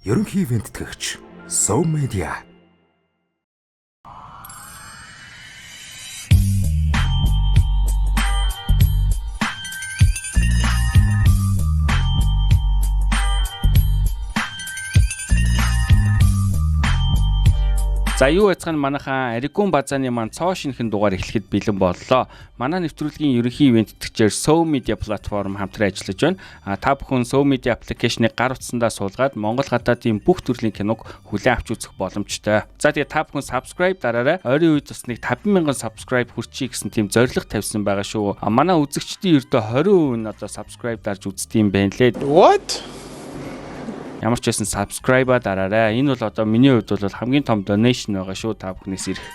Ерөнхий венттгэгч Sow Media. За юу яцхан манайхаа Аригун базааны маань цоо шинхэн дугаар эхлэхэд бэлэн боллоо. Манай нэвтрүүлгийн ерөнхий ивенттгчээр Sow Media платформ хамтран ажиллаж байна. Та бүхэн Sow Media аппликейшнийг гар утсандаа суулгаад Монгол гадаадын бүх төрлийн киног хүлээн авч үзэх боломжтой. За тэгээ та бүхэн subscribe дараарай. Ойрын үед бас нэг 50,000 subscribe хүрчий гэсэн тийм зорилго тавьсан байгаа шүү. Манай үзэгчдийн ердөө 20% нь одоо subscribe дарж үздэг юм байна лээ. What? Ямар ч байсан subscribe дараарай. Энэ бол одоо миний хувьд бол хамгийн том donation байгаа шүү та бүхнээс ирэх.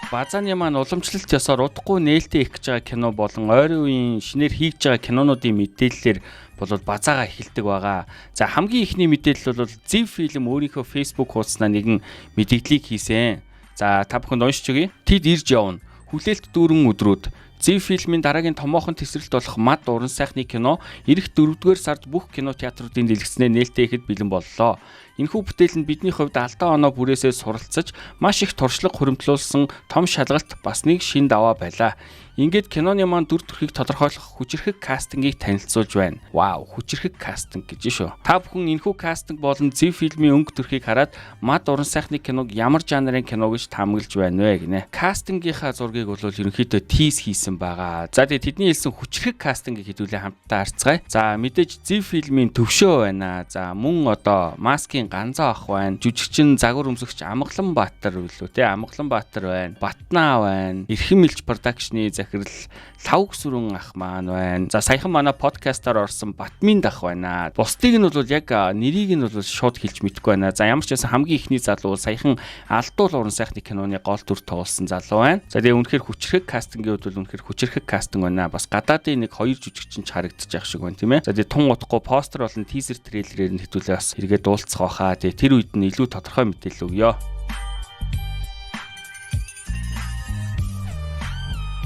Базааны маань уламжлалт ёсоор удахгүй нээлттэй их гэж байгаа кино болон ойрын үеийн шинээр хийж байгаа кинонуудын мэдээллээр бол базаагаа эхэлдэг байгаа. За хамгийн ихний мэдээлэл бол Ziv Film өөрийнхөө Facebook хуудаснаа нэгэн мэдээллийг хийсэн. За та бүхэнд уншиж өгье. Тэд ирж явна. Хүлээлт дүүрэн өдрүүд Ziv Film-ийн дараагийн томоохон тесрэлт болох Мад уран сайхны кино ирэх 4-р сард бүх кино театруудын дэлгэцнээ нээлттэй ихэд бэлэн боллоо. Энэхүү бүтээл нь бидний хувьд алдаа оноо бүрээсээ суралцаж маш их туршлага хуримтлуулсан том шалгалт бас нэг шин даваа байлаа. Ингээд киноны маань дүр төрхийг тодорхойлох хүчирхэг кастингийг танилцуулж байна. Вау, хүчирхэг кастинг гэж шүү. Та бүхэн энэхүү кастинг болон Ziv Film-ийн өнгө төрхийг хараад Мад уран сайхны киног ямар жанрын кино гэж таамаглаж байна вэ гинэ. Кастингийнхаа зургийг бол ерөнхийдөө тийс хийсэн байгаа. За тэгээ тэдний хэлсэн хүчирхэг кастингийг хэдүүлээ хамтдаа харцгаая. За мэдээж Ziv Film-ийн төвшөө байна. За мөн одоо Маскийн Ганзаа ах байна. Жүжигчин загвар өмсөгч Амгалан Баатар билүү те. Амгалан Баатар байна. Батнаа байна. Эрхэм Мэлж продакшны захирал Лавг Сүрэн ах маань байна. За саяхан манай подкастаар орсон Батминд ах байна. Бусдыг нь бол яг нэрийг нь бол шууд хэлж мэдэхгүй байна. За ямар ч байсан хамгийн ихний залуу саяхан Алдуул уран сайхны киноны гол дүр тоглосон залуу байна. За тэгээ үнэхээр хүчирхэг кастингийн хувьд бол үнэхээр хүчирхэг кастинг байна. Бас гадаадын нэг 2 жүжигчин ч харагдчих шиг байна тийм ээ. За тэгээ тун утгагүй постэр болон тизер трейлерээр нь хэдүүлээ бас эргээд уулзах байхаа. Тэгээ тэр үед нь илүү тодорхой мэдээлэл өгье.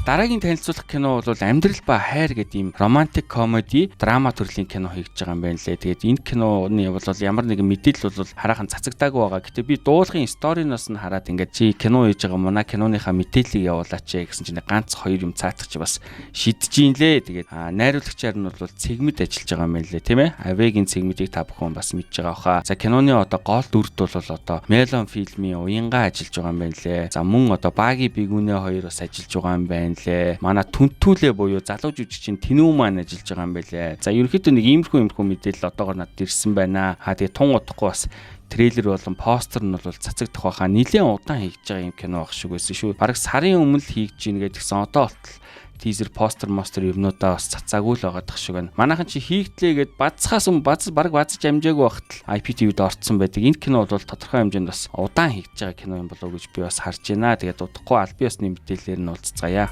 Дараагийн танилцуулах кино бол Амьдрал ба хайр гэдэг ийм романтик комеди, драма төрлийн кино хийж байгаа юм байна лээ. Тэгээд энэ киноны бол ямар нэгэн мэдээлэл бол хараахан цацагдаагүй байгаа. Гэтэ би дуулахын сториноос нь хараад ингээд чи кино хийж байгаа мана киноныхаа мэдээллийг явуулаач гэсэн чинь ганц 2 юм цаатах чи бас шидэж ин лээ. Тэгээд найруулагчаар нь бол цэгмэд ажиллаж байгаа юм байна лээ, тийм ээ. Авегийн цэгмэдийг та бүхэн бас мэдж байгаа хаа. За киноны одоо гол дүрд бол одоо Melon Film-ийн уянгаа ажиллаж байгаа юм байна лээ. За мөн одоо Баги Бигүнэ хоёр бас ажиллаж байгаа юм байна. Манай Түнтүүлээ буюу залуу жүжигчин Тэнүү маань ажиллаж байгаа юм байлээ. За ерөнхийдөө нэг иймэрхүү мэдээлэл одоогор надад ирсэн байна. Тэгээ тун удахгүй бас трейлер болон постэр нь бол цацагдах байхаа нэлээд удаан хийж байгаа юм кино байх шиг байсан шүү. Бараг сарын өмнө л хийж гин гэдгсэн одоо болтол тизер постэр юмнуудаа бас цацаагүй л байгаадах шиг байна. Манайхан чи хийгдлээ гэд бацхаас бараг бацж амжаагүй байхад IPTV-д орцсон байдаг. Энэ кино бол тодорхой хэмжээнд бас удаан хийж байгаа кино юм болов уу гэж би бас харж байна. Тэгээд удахгүй аль биесны мэдээлэлээр нь уулзцгаая.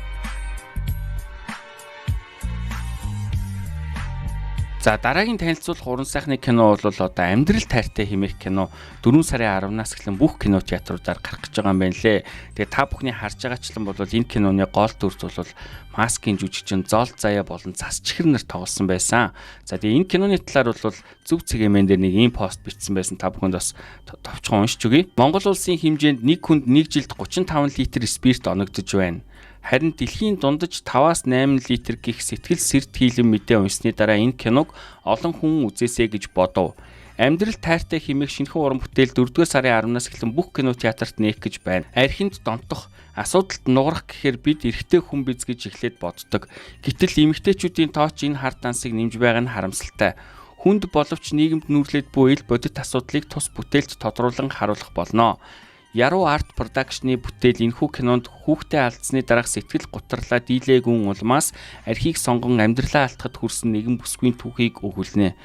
За дараагийн танилцуулах уран сайхны кино бол одоо Амьдрал тайртай хэмээх кино 4 сарын 10-наас эхлэн бүх кино театруудаар гарах гэж байгаа юм байна лээ. Тэгээ та бүхний харж байгаачлан бол энэ киноны гол дүрд бол Маскийн жүжигчин Зол Заяа болон Засчихэр нар тоглосон байсан. За тэгээ энэ киноны талаар бол Зөв цэгийн дээр нэг ийм пост бичсэн байсан. Та бүхэнд бас товчхон уншиж өгье. Монгол улсын хэмжээнд нэг хүнд нэг жилд 35 литр спирт оногдож байна. Харин дэлхийн дундаж 5-8 литр гих сэтгэл сэрт хийлэн мэдээ унсны дараа энэ киног олон хүн үзээсэй гэж бодов. Амьдрал тайртай хэмээх шинэхэн уран бүтээл 4-р сарын 10-наас эхлэн бүх кино театрт нээх гэж байна. Архинд донтох, асуудалд нугарах гэхээр бид эрэгтэй хүн биз гэж эхлээд боддог. Гэтэл эмэгтэйчүүдийн тооч энэ хар дансыг нэмж байгаа нь харамсалтай. Хүнд боловч нийгэмд нүүрлээд буй ил бодит асуудлыг тус бүтээлд тодруулан харуулах болно. Яруу арт продакшны бүтээл энэхүү кинонд хүүхдээ алдсны дараах сэтгэл гутралаа дийлээгүн улмаас архийг сонгон амьдралаа алдахад хүрсэн нэгэн бүсгүйн түүхийг өгүүлнэ.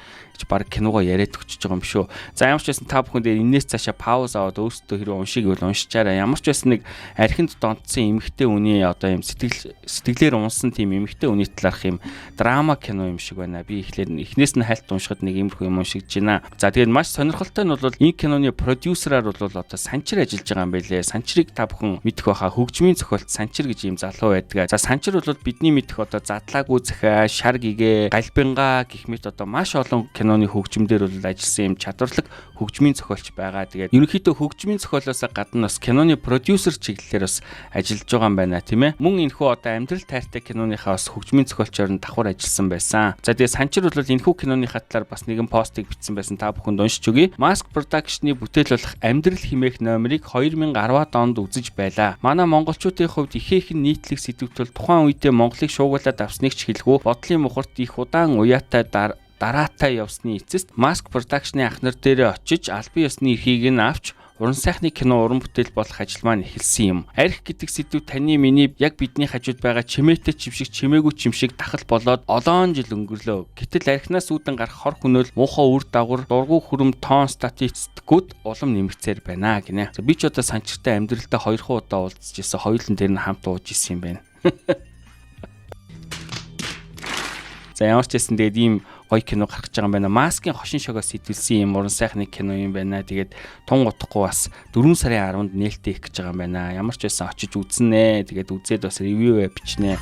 Баг киногоо яриад өгчөж байгаа юм шүү. За ямар ч байсан та бүхэн дээр энэс цаашаа пауз аваад өөрсдөө хэрэг уншиг бол уншичаарай. Ямар ч байсан нэг архинд донтсон эмэгтэй үний одоо юм сэтгэлээр унсан тийм эмэгтэй үний талаарх юм драма кино юм шиг байна. Би эхнээс нь хальт уншихад нэг иймэрхүү юм уншигдэж байна. За тэгээд маш сонирхолтой нь бол энэ киноны продюсераар бол одоо Санчир ажиллаж ажиллаж байгаа юм байлээ. Санчирыг та бүхэн мэдэх байхаа, хөгжмийн зохиолт Санчир гэж ийм залуу байдаг. За Санчир бол бидний мэдэх одоо Задлаагүй захиа, Шар гэгээ, Галбинга гэх мэт одоо маш олон киноны хөгжмөөр бол ажилласан юм чадварлаг хөгжмийн зохиолч байгаа. Тэгээд ерөнхийдөө хөгжмийн зохиолоос гадна бас киноны продюсер чиглэлээр бас ажиллаж байгаа юм байна тийм ээ. Мөн энэхүү одоо амьдрал тайртай киноныхаа бас хөгжмийн зохиолчоор нь давхар ажилласан байсан. За тэгээд Санчир бол энэхүү киноныхаа талаар бас нэгэн постыг бичсэн байсан. Та бүхэнд уншиж өгье. Mask Production-ы бүтээл болох Амьдрал хэмээх номерыг 2010 онд үзэж байлаа. Манай монголчуудын хувьд ихээхэн нийтлэг сэдвтэл тухайн үедээ Монголыг шуугуулад авсныг ч хэлгүй бодлын мухарт их удаан уяатай дараатай явсны эцэст Mask Production-ы ахнар дээрээ очиж албан ёсны эрхийг нь авч уран сайхны кино уран бүтээл болох ажил маань эхэлсэн юм. Арх гэдэг сэдв таны миний яг бидний хажууд байгаа чимээтэй чимшиг чимээгүй чимшиг тахал болоод олон жил өнгөрлөө. Гэтэл архинаас үүдэн гарах хор хөнөөл муухай үр дагавар дургу хүрэм тоон статистикүүд улам нэмэгцээр байна гинэ. Би ч одоо Санчиртай амьдралдаа 2 удаа уулзж ирсэн. Хоёулын дээр нь хамт ууж ирсэн юм байна. За ямар ч гэсэн тэгээд ийм гоё кино гарч байгаа юм байна. Маскын хошин шогоос сэтүүлсэн юм уран сайхны кино юм байна. Тэгээд тун утахгүй бас 4 сарын 10-нд нээлттэй их гэж байгаа юм байна. Ямар ч байсан очиж үзнэ. Тэгээд үзээд бас ревю бичнэ.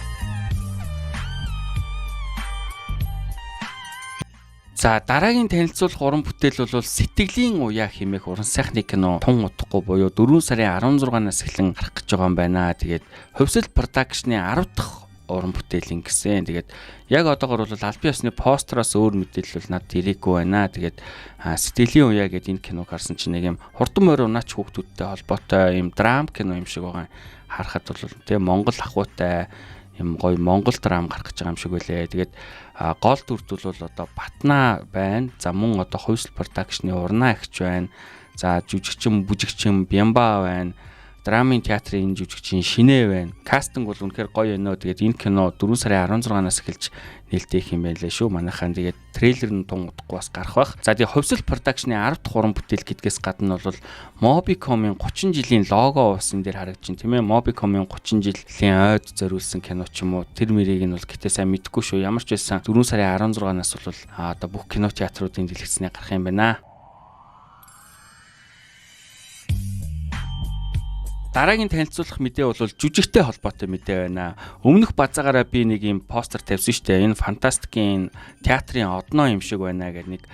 За дараагийн танилцуулах уран бүтээл бол Сэтгэлийн уяа хэмээх уран сайхны кино тун утахгүй буюу 4 сарын 16-наас эхлэн гарах гэж байгаа юм байна. Тэгээд Хувьсэл Production-ы 10 дахь уран бүтээлийн гэсэн. Тэгээд яг одоогор бол албан ёсны постероос өөр мэдээлэл бол надад ирээгүй байна. Тэгээд Сэтгэлийн уяа гэдэг энэ киног харсан чинь нэг юм хурдан морь унаач хүүхдүүдтэй холбоотой юм драм кино юм шиг байгаа. Харахад бол тэгээ Монгол ахуйтай юм гоё Монгол драм гарах гэж байгаа юм шиг байлээ. Тэгээд гол дүрд бол одоо Батна байна. За мөн одоо Хувьсэл Production-ы Урнаа агч байна. За жүжигчин, бүжигчин Бямба байна. Драмын театрын жүжигчин Шинэ байна. Кастинг бол үнэхээр гоё өнөө. Тэгээд энэ кино 4 сарын 16-наас эхэлж нээлттэй их юм байлээ шүү. Манайхаа тэгээд трейлер нь тун удахгүй бас гарах байх. За тэгээд Хувьсэл Production-ы 10 дахь уран бүтээл гэдгээс гадна бол Mobicom-ын 30 жилийн лого ус энэ дээр харагдаж байна тийм ээ. Mobicom-ын 30 жилийн ойд зориулсан кино ч юм уу. Тэр мэрийг нь бол гэтээ сайн мэдэхгүй шүү. Ямар ч байсан 4 сарын 16-наас бол одоо бүх кино театруудын дэлгэцнээ гарах юм байна. Дараагийн танилцуулах мэдээ бол жүжигтэй холбоотой мэдээ байна. Өмнөх базаагаараа би нэг юм постэр тавьсан шүү дээ. Энэ фантастикийн театрын одноо юм шиг байна гэдэг нэг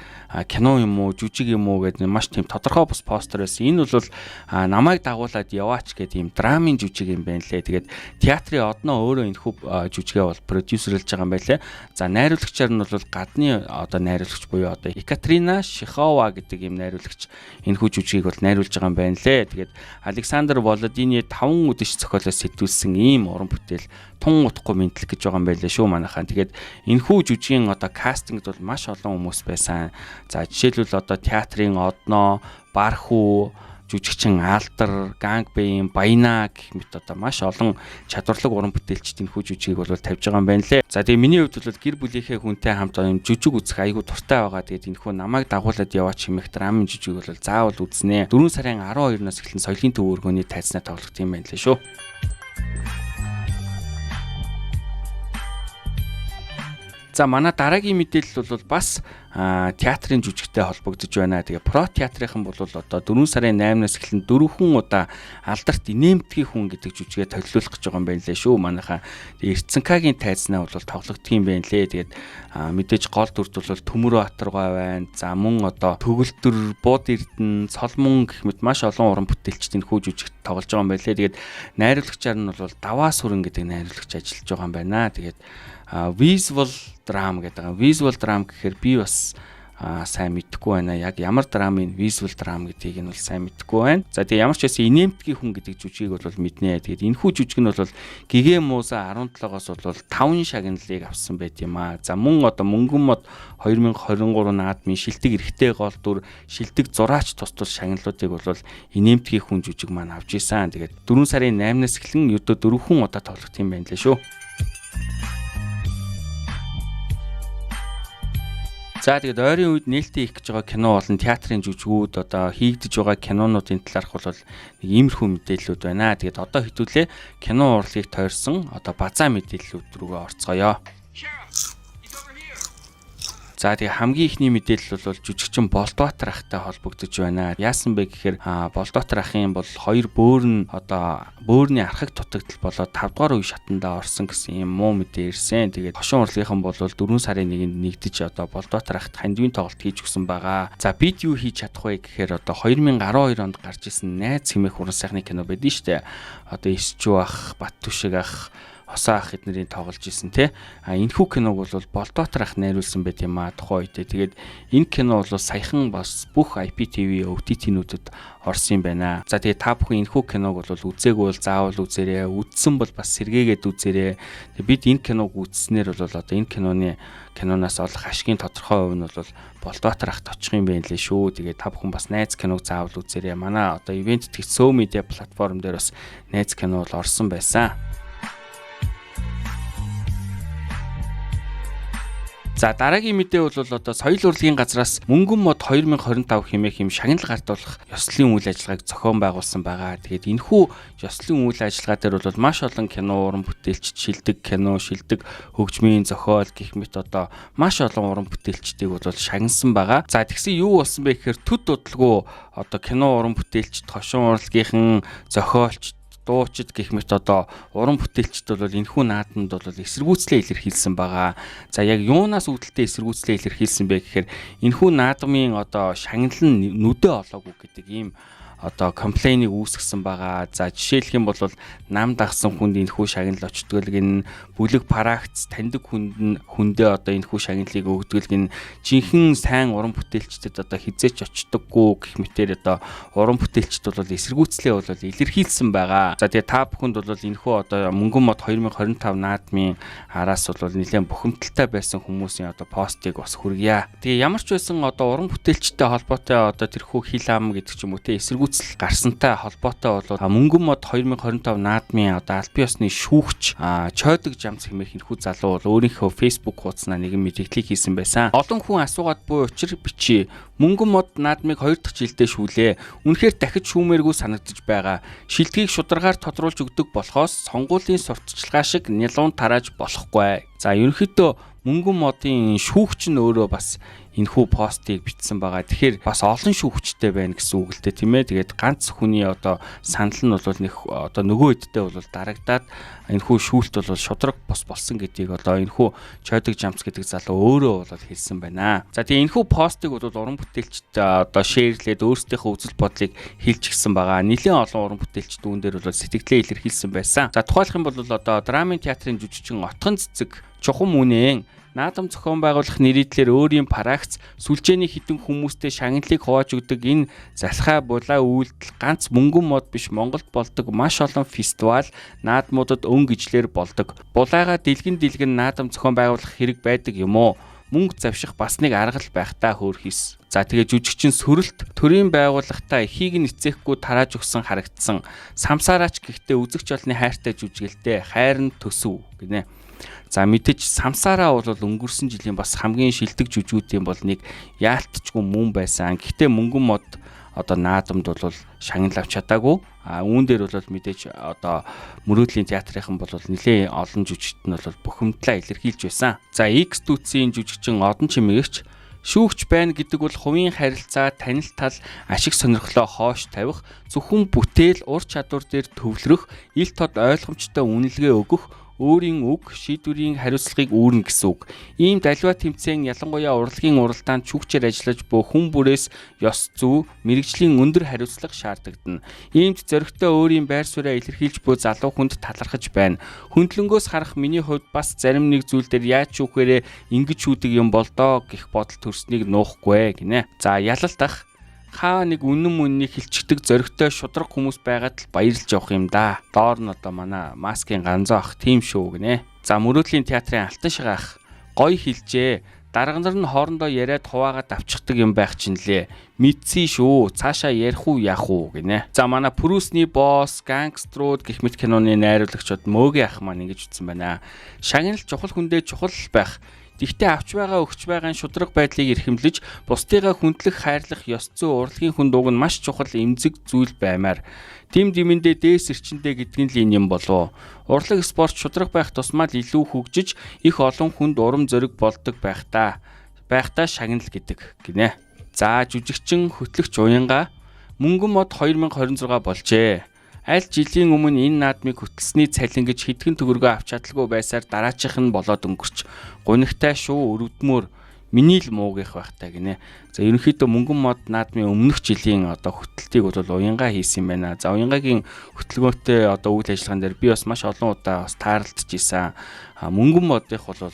кино юм уу, жүжиг юм уу гэдэг маш тийм тодорхой бус постэр байсан. Энэ бол намайг дагуулад яваач гэдэг юм драмын жүжиг юм байна лээ. Тэгээд театрын одноо өөрөө энэ хөв жүжигээ бол продюсерлж байгаа юм байлээ. За найруулагчаар нь бол гадны одоо найруулагч буюу одоо Екатерина Шихова гэдэг юм найруулагч энэ хөв жүжигийг бол найруулж байгаа юм байна лээ. Тэгээд Александр Володины 5 үдэш зохиолоос сэтгүүлсэн ийм уран бүтээл тун утахгүй мэдлэг гэж байгаа юм байлээ шүү манайхаа. Тэгээд энэхүү жүжигийн одоо кастингд бол маш олон хүмүүс байсан. За жишээлбэл одоо театрын одноо, Бархүү, жүжигчин Алдар, Гангбэм, Баяна гэх мэт одоо маш олон чадварлаг уран бүтээлчд энэхүү жүжигийг бол тавьж байгаа юм байна лээ. За тэгээ миний хувьд бол гэр бүлийнхээ хүнтэй хамт юм жүжиг үзэх айгүй дуртай байгаа. Тэгээд энэхүү намайг дагуулад яваач хэмээх драмын жүжиг бол заавал үзнэ. 4 сарын 12-наас эхлэн соёлын төв өргөний тайзнаа тоглох юм байна лээ шүү. За манай дараагийн мэдээлэл бол бас театрын жүжигтэй холбогдож байна. Тэгээ Про театрынхан бол одоо 4 сарын 8-наас эхлэн 4 хүн удаа Алдарт инээмтгий хүн гэдэг жүжигээ төлөвлөх гэж байгаа юм байна лээ шүү. Манайхаа Эрцэнкагийн тайзнаа бол тоглогдох юм байна лээ. Тэгээд мэдээж гол дүрд бол Төмөр Батаргай байна. За мөн одоо Төгөлтөр, Бууд Эрдэнэ, Соломон гэх мэт маш олон уран бүтээлчд энэ хүү жүжигт тоглож байгаа юм байна лээ. Тэгээд найруулагчаар нь бол Даваа Сүрэн гэдэг найруулагч ажиллаж байгаа юм байна. Тэгээд visual drama гэдэг. Visual drama гэхээр би бас сайн мэдэхгүй байна. Яг ямар драмын visual drama гэдгийг нь бол сайн мэдэхгүй байна. За тэгээ ямар ч байсан инээмтгий хүн гэдэг жүжигийг бол мэднэ. Тэгээд энэхүү жүжиг нь бол Гэгэ Мууза 17-оос бол 5 шагналыг авсан байт юм аа. За мөн одоо Мөнгөн мод 2023 наадмын шилдэг эрэгтэй гол дүр, шилдэг зураач тус шагналуудыг бол инээмтгий хүн жүжиг маань авч ийсэн. Тэгээд 4 сарын 8-наас эхлэн өдөө 4 хүн удаа тоглох юм байна лээ шүү. За тэгээд ойрын үед нээлттэй их гэж байгаа кино болон театрын жүжигүүд одоо хийгдэж байгаа кинонуудын талаарх бол нэг иймэрхүү мэдээллүүд байна. Тэгээд одоо хэдүүлээ кино урлагийг тойрсон одоо базаа мэдээллүүд рүүгээ орцгоё. За тэгээ хамгийн ихний мэдээлэл бол жүжигчин Болдбаатар ахтай холбогдож байна. Яасан бэ гэхээр Болдбаатар ахын бол 2 бөөрийн архаг дутагдал болоод 5 дугаар үе шатандаа орсон гэсэн юм муу мэдээ ирсэн. Тэгээд хошин урлагийнхан бол 4 сарын 1-нд нэгдэж Болдбаатар ахт хандивын тоглолт хийж өгсөн байгаа. За бид юу хийж чадах вэ гэхээр 2012 онд гарч исэн Найз хэмээх уран сайхны кино байдсан шүү дээ. Эсчүү ах, Бат түшиг ах, Хосоо ах эднэрийн тоглож исэн тий. Энэхүү киног бол Болдбаатар ах найруулсан байт юм тухайн үедээ. Тэгээд энэ кино бол саяхан бас бүх IPTV OTT-нүүдэд орсон юм байна. За тэгээд та бүхэн энэхүү киног бол үзээгүй бол заавал үзээрэй. Үзсэн бол бас сэргээгээд үзээрэй. Тэгээд бид энэ киног үзснээр бол энэ киноноос олох ашигын тодорхой хувь нь бол Болдбаатар ахт очих юм байна лээ шүү. Тэгээд та бүхэн бас найз киног заавал үзээрэй. Манай ивент тэгт Show Media платформ дээр бас найз кино бол орсон байсан. За дараагийн мэдээ бол соёл урлагийн газраас Мөнгөн мод 2025 хэмээх шагнал гартуулах ёслолын үйл ажиллагааг зохион байгуулсан байгаа. Тэгээд энэхүү ёслолын үйл ажиллагаа дээр бол маш олон кино уран бүтээлч, шилдэг кино, шилдэг хөгжмийн зохиол гэх мэт маш олон уран бүтээлчдийг бол шагнасан байгаа. За тэгсэн юу болсон бэ гэхээр төд удалгүй кино уран бүтээлчд, хошин урлагийнхан, зохиолч, дуучид гэх мэт уран бүтээлчд бол энэхүү наадманд бол эсэргүүцлээ илэрхийлсэн байгаа. За яг юунаас үүдэлтэй эсэргүүцлээ илэрхийлсэн бэ гэхээр энэхүү наадмын шагнал нь нүдэ олоогүй гэдэг ийм комплейнийг үүсгэсэн байгаа. За жишээлх юм бол нам дагсан хүнд энэхүү шагнал очтгол гин бүлэг парагц таньдаг хүндээ энэхүү шагналыг өгдөг гин жинхэнэ сайн уран бүтээлчдэд хизээч очдоггүй гэх мэтээр уран бүтээлчд бол эсэргүүцлээ бол илэрхийлсэн байгаа. За тэгээ та бүхэнд бол энэхүү Мөнгөн мод 2025 наадмын араас бол нэлээд бухимдалтай байсан хүмүүсийн постыг бас хүргье. Тэгээ ямар ч байсан уран бүтээлчтэй холбоотой тэрхүү хил ам гэдэг ч юм уу те эсэргүүцэл гарсантай холбоотой бол Мөнгөн мод 2025 наадмын аль биесны шүүгч Чойдог Жамс хэмээх энэхүү залуу бол өөрийнхөө Facebook хуудаснаа нэгэн мэдээлэл хийсэн байсан. Олон хүн асуугаад буй учир бичиж Мөнгөн мод наадмыг 2 дахь жилдээ шүүлээ. Үнэхээр дахиж шүүмээргүй санагдаж байгаа. Шилдгийг шударгаар тодруулж өгдөг болохоос сонгуулийн сурталчилгаа шиг нялуун тарааж болохгүй. За ерөнхийдөө Мөнгөн модын шүүгч нь өөрөө бас энэхүү постыг бичсэн байгаа. Тэгэхээр бас олон шүүгчтэй байна гэсэн үг л дээ тийм ээ. Тэгээд ганц хүний санал нь бол нэг нөгөө хэдтэй бол дарагдаад энэхүү шүүлт бол шудраг болсон гэдгийг энэхүү Чойдог Жамс гэдэг залуу өөрөө бол хэлсэн байна. За тэгээд энэхүү постыг бол уран бүтээлчд шеэрлээд өөрсдийнхөө үзэл бодлыг хэлж гисэн байгаа. Нэлээд олон уран бүтээлчд үүн дээр бол сэтгэлээ илэрхийлсэн байсан. За тухайлх юм бол драмын театрын жүжигчин Отгон Цэцэг Чухам үнэн наадам зохион байгуулах нэрийдлэр өөрийн парагц сүлжээний хитэн хүмүүстэй шагналыг хувааж өгдөг энэ залхай булаа үйлдэл ганц Мөнгөн мод биш Монголд болдог маш олон фестивал наадмуудад өн гижлэр болдог. Булаагаа дэлгэн наадам зохион байгуулах хэрэг байдаг юм уу? Мөнгө завших бас нэг арга л байх та хөөрхис. За тэгээ жүжигчин Сүрэлт төрийн байгууллагатай эхийг нь эцээхгүй тарааж өгсөн харагдсан. Самсаараач гэхдээ үзэгч олны хайртай жүжигэлтэй хайр нь төсөв гинэ. За мэдээж Самсараа бол өнгөрсөн жилийн бас хамгийн шилдэг жүжигүүдийн бол нэг яалтчгүй мөн байсан. Гэхдээ Мөнгөн мод наадамд бол шагнал авч чадаагүй. Үүн дээр бол мэдээж мөрөөдлийн театрынхан бол нэлээд олон жүжигчд нь бол бухимдлаа илэрхийлж байсан. За X дүүцийн жүжигчин Одон Чимээгч шүүгч байна гэдэг бол хувийн харилцаа, танил тал, ашиг сонирхлоо хоош тавих, зөвхөн бүтээл, ур чадвар дээр төвлөрөх, ил тод ойлгомжтой үнэлгээ өгөх, өөрийн үг, шийдвэрийн хариуцлагыг үүрнэ гэсэн үг. Ийм далива тэмцээн ялангуяа урлагийн уралдаанд шүүгчээр ажиллаж буй хүн бүрээс ёс зүй, мэрэгжлийн өндөр хариуцлага шаардагдана. Иймд зоригтой өөрийн байр сууриа илэрхийлж буй залуу хүнд талархаж байна. Хөндлөнгөөс харах миний хувьд бас зарим нэг зүйл дээр яаж шүүхээрээ ингэж шүүдэг юм бол доо гэх бодол төрснийг нуухгүй гинэ. За ялалт ах хаа нэг үнэн мөннийг хилчигдэг зоригтой шудраг хүмүүс байгаад л баярлж явах юм да. Доор нь манай маскын ганзаа ах тийм шүү гинэ. За мөрөөдлийн театрын Алтан шигаа ах гоё хэлжээ. Дарганар нь хоорондоо яриад хуваагаад авчихдаг юм байх чинь лээ. Мэдсэн шүү. Цаашаа ярих уу яах уу гинэ. За манай Прүсний босс, гангструуд гэх мэт киноны найруулагчид Мөөгийн ах маань ингэж ütсэн байна. Шагнал чухал хүндээ чухал байх. Гэхдээ авч байгаа өгч байгаа шудраг байдлыг эрхэмлэж, бусдыгаа хүндлэх, хайрлах, ёс зүй, урлагийн хүн дууг нь маш чухал эмзэг зүйл баймаар. Тим димэндээ дээс эрчэндээ гэдэг нь л энэ юм болов. Урлаг спорт шудраг байх тусмаа илүү хөгжиж, их олон хүнд урам зориг болдог байх та. байхдаа шагнал гэдэг гинэ. За жүжигчин хөтлөгч Уянга мөнгөн мод 2026 болжээ. Аль жилийн өмнө энэ наадмыг хөтлсөний цалин гэж хэдхэн төгрөгөө авч чадлагүй байсаар дараачих нь болоод өнгөрч гунигтай шүү өрөвдмөр миний л муугийнх байхтай гинэ. За ерөнхийдөө мөнгөн мод наадмын өмнөх жилийн хөтлөлтийг бол Уянга хийсэн юм байна. За Уянгагийн хөтөлбөртэй үйл ажиллагаан дээр би бас маш олон удаа бас таарлаж ийсэн. Мөнгөн модынх бол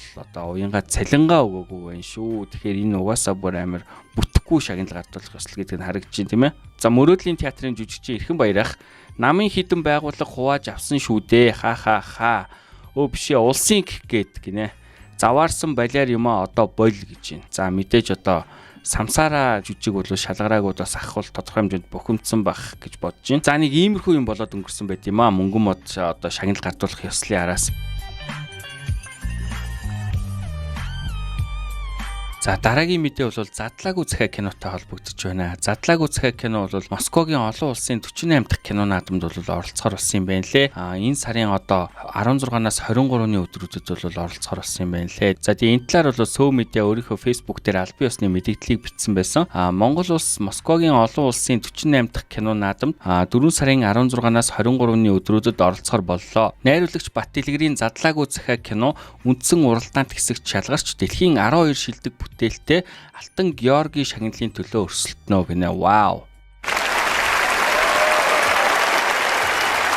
Уянга цалингаа өгөөгүй байна шүү. Тэгэхээр энэ угаасаа бүр амар бүтэхгүй шагнал гардуулах ёслол гэдэг нь харагдаж байна тийм ээ. За Мөрөөдлийн театрын жүжигчин Эрхэн Баярах намын хідэн байгууллага хувааж авсан шүү дээ. Ха. Өө бишээ улсын гэх гээд гинэ. Заваарсан балиар юмаа одоо боль гэж байна. За мэдээж самсаараа жүжиг бол шалгараагүй бас ахвал тодорхой хэмжээнд бухимдсан байх гэж бодож байна. За нэг иймэрхүү юм болоод өнгөрсөн байт юм аа. Мөнгөн мод шагнал гардуулах ёслын араас. За дараагийн мэдээ бол Задлаагүй захиа кинотой холбогдож байна. Задлаагүй захиа кино бол Москвагийн олон улсын 48 дахь кино наадамд бол оролцохоор болсон юм байна лээ. Энэ сарын 16-наас 23-ны өдрүүдэд бол оролцохоор болсон юм байна лээ. За тэгээ энэ талаар бол Сөв медиа өөрийнхөө Facebook дээр албан ёсны мэдээллийг бичсэн байсан. Монгол улс Москвагийн олон улсын 48 дахь кино наадамд 4 сарын 16-наас 23-ны өдрүүдэд оролцохоор боллоо. Найруулагч Бат Дэлгэрийн Задлаагүй захиа кино үндсэн уралдаант хэсэгт шалгарч дэлхийн 12 шилдэг бүтээлтэй Алтан Георги шагналын төлөө өрсөлдөнө гинэ. Вау.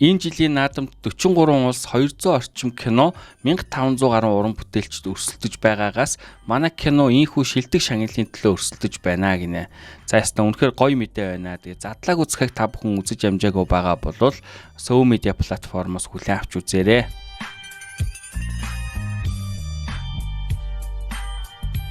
Энэ жилийн наадамд 43 улс 200 орчим кино 1500 гаруй уран бүтээлчд өрсөлдөж байгаагаас манай кино ийхүү шилдэг шагналын төлөө өрсөлдөж байна гинэ. За ястаа үнэхээр гоё мэдээ байна. Тэгээ Задлаагүй захиаг та бүхэн үзэж амжаагүй байгаа бол Сөв медиа платформоос хүлээн авч үзээрэй.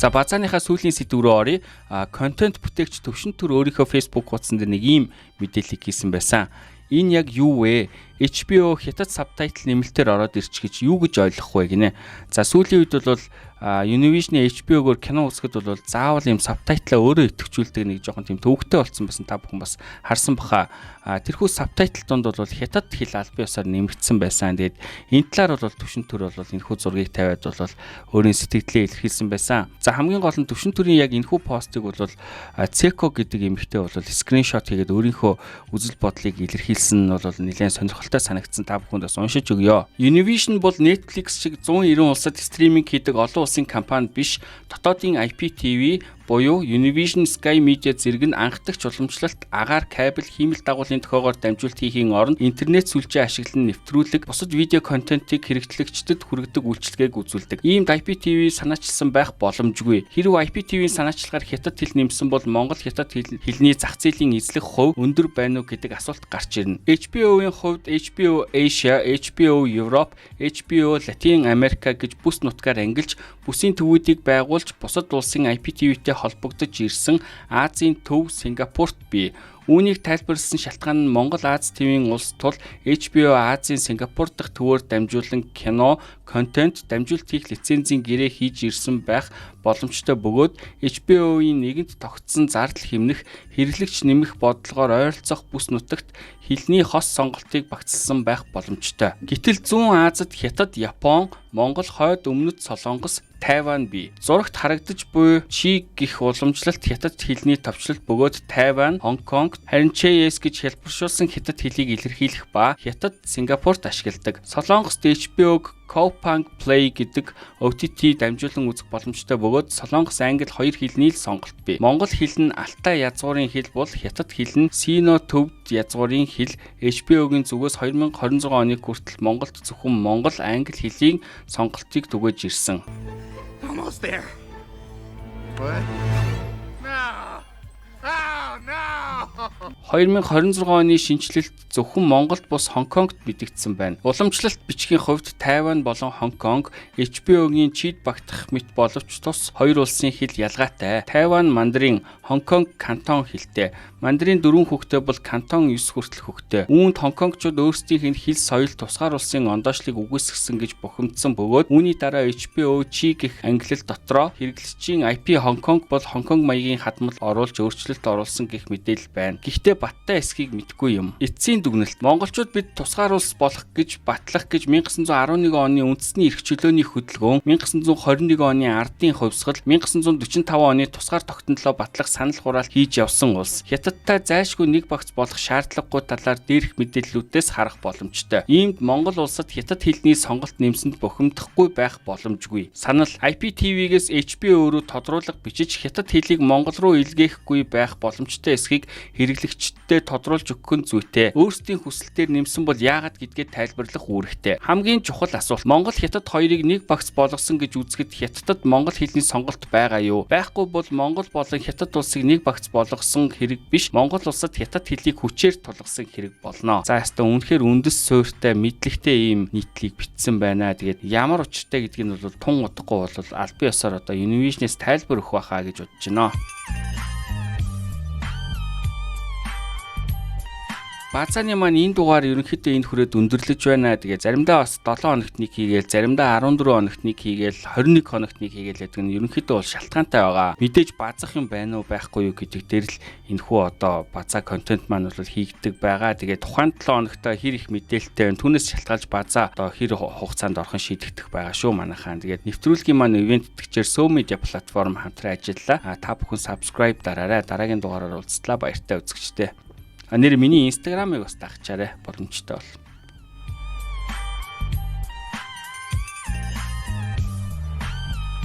За базааныхаа сүүлийн сэдв рүү оръё. Контент бүтээгч Төвшин Түр өөрийнхөө Facebook хуудсан дээр нэг ийм мэдээлэл хийсэн байсан. Энэ яг юу вэ? HBO хятад сабтайтл нэмэлтээр ороод ирч гэж юу гэж ойлгох вэ гинэ. За сүүлийн үед бол Univision HBO-гоор кино үзэхэд бол заавал юм сабтайтлаа өөрөө идэвхжүүлдэг нэг жоохон тийм төвөгтэй болсон байсан та бүхэн бас харсан баха. Тэрхүү сабтайтл донд бол хятад хэл албан ёсоор нэмэгдсэн байсан. Тэгээд энэ талаар бол Төвшин Түр бол энэхүү зургийг тавиад бол өөрийн сэтгэлдээ илэрхийлсэн байсан. За хамгийн гол нь Төвшин Түрийн яг энэхүү постыг бол Цеко гэдэг эмэгтэй бол скриншот хийгээд өөрийнхөө үзэл бодлыг илэрхийлсэн нь бол нэлээд сонирхолтой санагдсан. Та бүхэнд бас уншиж өгье. Univision бол Netflix шиг 190 улсад стриминг хийдэг олон улсын компани биш. Дотоодын IPTV буюу Univision Sky Media зэрэг нь анхдагч уламжлалт агаар кабель хиймэл дагуулын тохиогоор дамжуулт хийхийн оронд интернет сүлжээ ашиглан нэвтрүүлэг бусад видео контентыг хэрэгтлэгчдэд хүргэдэг үйлчилгээг үзүүлдэг. Иймд IPTV санаачилсан байх боломжгүй. Хэрвээ IPTV-ийн санаачлагаар хятад хэл нэмсэн бол Монгол хятад хэлний зах зээлийн эзлэх хувь өндөр байна уу гэдэг асуулт гарч ирнэ. HBO-ийн хувьд HBO Asia, HBO Europe, HBO Латин Америка гэж бүс нутгаар ангилж бүсийн төвүүдийг байгуулж бусад улсын IPTV-тэй холбогдож ирсэн Азийн төв Сингапурт бий. Үүнийг тайлбарласан шалтгаан нь Монгол Аз ТV-ийн улс тул HBO Азийн Сингапур дахь төвөөр дамжуулан кино, контент, дамжуулт хийх лицензийн гэрээ хийж ирсэн байх боломжтой бөгөөд HBO-ийн нэгэнт тогтсон зардал хэмнэх хэрэглэгч нэмэх бодлогоор ойролцоох бүс нутагт хэлний хос сонголтыг багцлсан байх боломжтой. Гэтэл Зүүн Азад Хятад, Япон, Монгол, Хойд Өмнөд Солонгос, Тайван бий. Зурагт харагдаж буй Чи гэх уламжлалт хятад хэлний товчлол бөгөөд Тайван, Хонконг, харин ЧС гэж хэлбэршүүлсэн хятад хэлийг илэрхийлэх ба хятад Сингапурт ашигладаг. Солонгост HBO-г Coupang Play гэдэг OTT дамжуулан үзэх боломжтой бөгөөд Солонгос, Англи хоёр хэлний л сонголт бий. Монгол хэл нь Алтай язгуурын хэл бол хятад хэл нь Сино төвд язгуурын хэл. HBO-гийн зүгээс 2026 оны хүртэл Монголд зөвхөн Монгол, Англи хэлийг сонголтыг түгээж ирсэн. Almost there. What? No. Oh no. 2026 оны шинжилэлт зөвхөн Монголд бус Хонконгт мэдэгдсэн байна. Уламжлалт бичгийн хувьд Тайван болон Хонконг HBO-гийн чид багтах мэт боловч тус хоёр улсын хэл ялгаатай. Тайван мандарин, Хонконг кантон хэлтэй. Мандарин 4 хүүхдэд бол кантон 9 хүртэл хүүхдэд. Үүнд Хонконгчууд өөрсдийнх нь хэл соёл тусгаар улсын ондоошлыг үгүйсгэсэн гэж бухимдсан бөгөөд үүний дараа HBO чи гэх ангилал дотроо хэрэглэгчийн IP Хонконг бол Хонконг маягийн хадмал оруулж өөрчлөлт оруулсан гэх мэдээлэл байна. Гэхдээ баттай эсхийг мэдгүй юм. Эцсийн дүгнэлт монголчууд бид тусгаар улс болох гэж батлах гэж 1911 оны үндэсний эрх чөлөөний хөдөлгөөн, 1921 оны ардын хувьсгал, 1945 оны тусгаар тогтнолоо батлах санал хураалт хийж явсан улс. Хятадтай зайлшгүй нэг багц болох шаардлагагүй талаар дээрх мэдээллүүдээс харах боломжтой. Иймд Монгол улсад хятад хэлний сонголт нэмсэнд бухимдахгүй байх боломжгүй. Санал IPTV-гээс HBO өөрөө тодруулга бичиж хятад хэлийг монгол руу илгээхгүй байх боломжтой эсхийг хэрэглэгчдэд тодруулж өгөх нь зүйтэй. Өөрсдийн хүсэлтээр нэмсэн бол яагаад гэдгээ тайлбарлах үүрэгтэй. Хамгийн чухал асуулт: Монгол хятад хоёрыг нэг багц болгосон гэж үзэхэд хятадд монгол хэлний сонголт байгаа юу? Байхгүй бол Монгол болон хятад улсыг нэг багц болгосон хэрэг биш, Монгол улсад хятад хэлийг хүчээр тулгасан хэрэг болно. За ястаа үнэхээр үндэс суурьтай мэдлэгтэй ийм нийтлийг бичсэн байна. Тэгээд ямар учиртай гэдгийг нь бол тун удахгүй бол аль бие ёсоор одоо Univision-ээс тайлбар өгөх байхаа гэж бодож байна. Базааны маань энэ дугаар ерөнхийдөө энд хүрээд өндөрлөж байна. Тэгээ заримдаа бас 7 хоногт нэг хийгээл, заримдаа 14 хоногт нэг хийгээл, 21 хоногт нэг хийгээл гэдэг нь ерөнхийдөө бол шалтгаантай байгаа. Мэдээж базах юм байна уу байхгүй юу гэдэг дээр л энэхүү одоо базаа контент маань бол хийгдэг байгаа. Тэгээ тухайн 7 хоногт хэр их мэдээлэлтэй вэ? Түүнээс шалтгаалж базаа одоо хэр хугацаанд орхон шийдэгдэх байгаа шүү манайхаа. Тэгээд нэвтрүүлгийн маань ивент тэтгэгчээр Sow Media платформ хамтран ажиллалаа. Та бүхэн subscribe дараарай. Дараагийн дугаараар уулзлаа. Баяртай үзэгчтэй. Нэр миний инстаграмыг бас дагчаарай боломжтой бол.